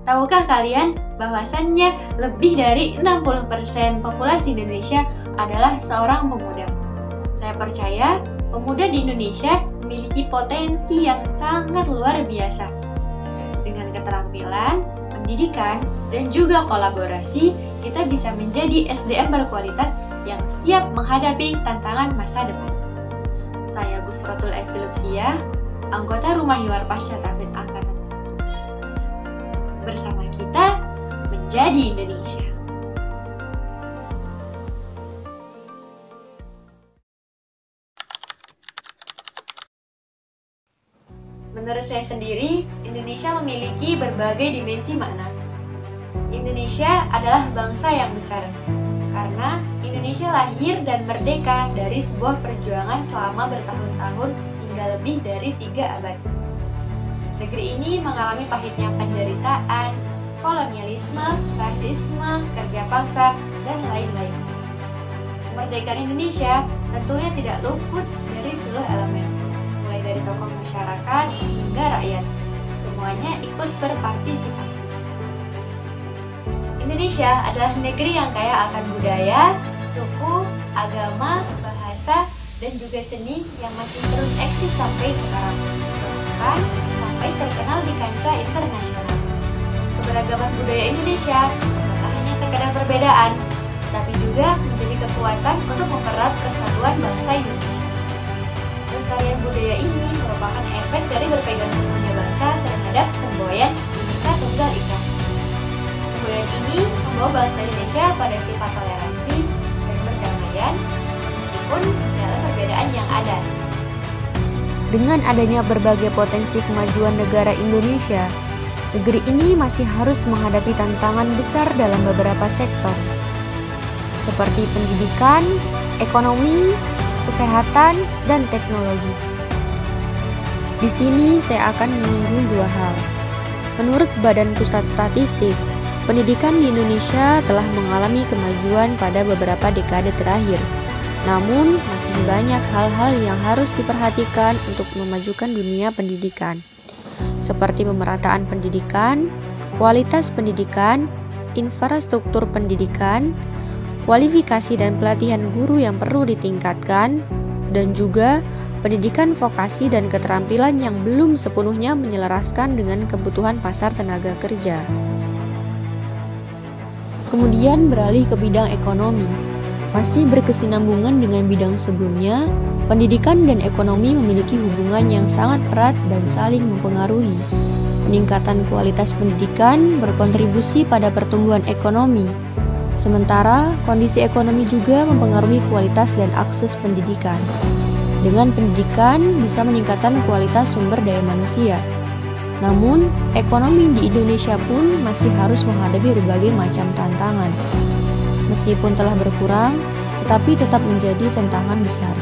Tahukah kalian bahwasannya lebih dari 60% populasi Indonesia adalah seorang pemuda? Saya percaya pemuda di Indonesia memiliki potensi yang sangat luar biasa. Dengan keterampilan, pendidikan, dan juga kolaborasi, kita bisa menjadi SDM berkualitas yang siap menghadapi tantangan masa depan. Saya Gufrotul Evi Lutfiah, anggota Rumah Hiwar Pasca Tafid Angkatan 1. Bersama kita menjadi Indonesia. Menurut saya sendiri, Indonesia memiliki berbagai dimensi makna. Indonesia adalah bangsa yang besar, karena Indonesia lahir dan merdeka dari sebuah perjuangan selama bertahun-tahun hingga lebih dari 3 abad. Negeri ini mengalami pahitnya penderitaan, kolonialisme, rasisme, kerja paksa, dan lain-lain. Kemerdekaan Indonesia tentunya tidak luput dari seluruh elemen, mulai dari tokoh masyarakat hingga rakyat. Semuanya ikut berpartisipasi. Indonesia adalah negeri yang kaya akan budaya, suku, agama, bahasa, dan juga seni yang masih terus eksis sampai sekarang. Bahkan sampai terkenal di kancah internasional. Keberagaman budaya Indonesia bukan hanya sekedar perbedaan, tapi juga menjadi kekuatan untuk mempererat persatuan bangsa Indonesia. Kelestarian budaya ini merupakan efek dari berpegang teguhnya bangsa terhadap semboyan Bhinneka Tunggal Ika. Semboyan ini membawa bangsa Indonesia pada sifat toleransi dan perdamaian meskipun dalam perbedaan yang ada. Dengan adanya berbagai potensi kemajuan negara Indonesia, negeri ini masih harus menghadapi tantangan besar dalam beberapa sektor, seperti pendidikan, ekonomi, kesehatan, dan teknologi. Di sini saya akan menyinggung 2 hal. Menurut Badan Pusat Statistik, pendidikan di Indonesia telah mengalami kemajuan pada beberapa dekade terakhir. Namun, masih banyak hal-hal yang harus diperhatikan untuk memajukan dunia pendidikan, seperti pemerataan pendidikan, kualitas pendidikan, infrastruktur pendidikan, kualifikasi dan pelatihan guru yang perlu ditingkatkan, dan juga pendidikan vokasi dan keterampilan yang belum sepenuhnya menyelaraskan dengan kebutuhan pasar tenaga kerja. Kemudian beralih ke bidang ekonomi. Masih berkesinambungan dengan bidang sebelumnya, pendidikan dan ekonomi memiliki hubungan yang sangat erat dan saling mempengaruhi. Peningkatan kualitas pendidikan berkontribusi pada pertumbuhan ekonomi. Sementara, kondisi ekonomi juga mempengaruhi kualitas dan akses pendidikan. Dengan pendidikan bisa meningkatkan kualitas sumber daya manusia. Namun, ekonomi di Indonesia pun masih harus menghadapi berbagai macam tantangan. Meskipun telah berkurang, tetapi tetap menjadi tantangan besar.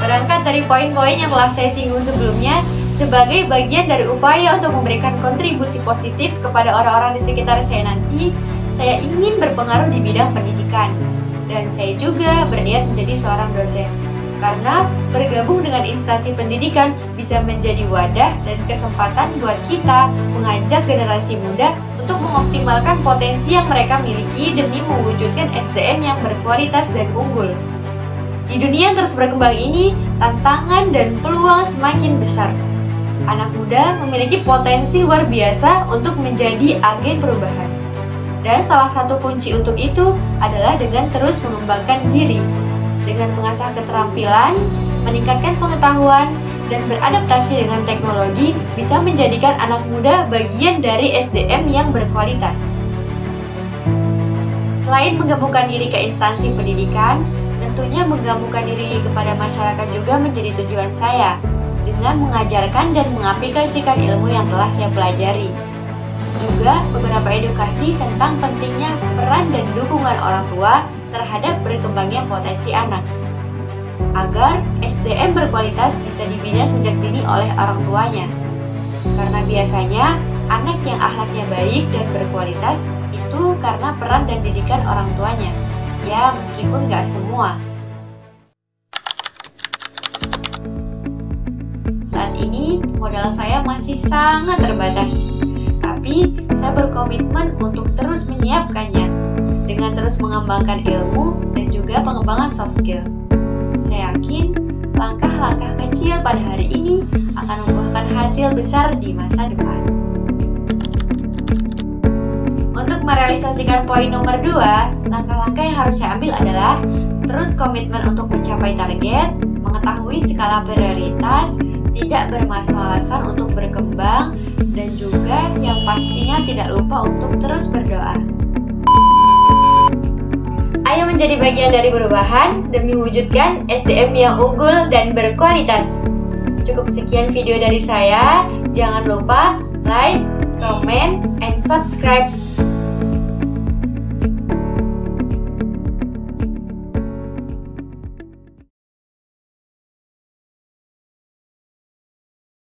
Berangkat dari poin-poin yang telah saya singgung sebelumnya, sebagai bagian dari upaya untuk memberikan kontribusi positif kepada orang-orang di sekitar saya nanti, saya ingin berpengaruh di bidang pendidikan. Dan saya juga berniat menjadi seorang dosen. Karena bergabung dengan instansi pendidikan bisa menjadi wadah dan kesempatan buat kita mengajak generasi muda untuk mengoptimalkan potensi yang mereka miliki demi mewujudkan SDM yang berkualitas dan unggul. Di dunia yang terus berkembang ini, tantangan dan peluang semakin besar. Anak muda memiliki potensi luar biasa untuk menjadi agen perubahan. Dan salah satu kunci untuk itu adalah dengan terus mengembangkan diri. Dengan mengasah keterampilan, meningkatkan pengetahuan, dan beradaptasi dengan teknologi bisa menjadikan anak muda bagian dari SDM yang berkualitas. Selain menggabungkan diri ke instansi pendidikan, tentunya menggabungkan diri kepada masyarakat juga menjadi tujuan saya, dengan mengajarkan dan mengaplikasikan ilmu yang telah saya pelajari. Juga beberapa edukasi tentang pentingnya peran dan dukungan orang tua terhadap berkembangnya potensi anak, agar SDM berkualitas bisa dibina sejak dini oleh orang tuanya. Karena biasanya anak yang akhlaknya baik dan berkualitas itu karena peran dan didikan orang tuanya. Ya, meskipun gak semua. Saat ini ini modal saya masih sangat terbatas. Tapi saya berkomitmen untuk terus menyiapkannya dengan terus mengembangkan ilmu dan juga pengembangan soft skill. Saya yakin langkah-langkah kecil pada hari ini akan membuahkan hasil besar di masa depan. Untuk merealisasikan poin nomor 2, langkah-langkah yang harus saya ambil adalah terus komitmen untuk mencapai target, mengetahui skala prioritas, tidak bermalas-malasan untuk berkembang, dan juga yang pastinya tidak lupa untuk terus berdoa. Ayo menjadi bagian dari perubahan demi mewujudkan SDM yang unggul dan berkualitas. Cukup sekian video dari saya. Jangan lupa like, comment, and subscribe.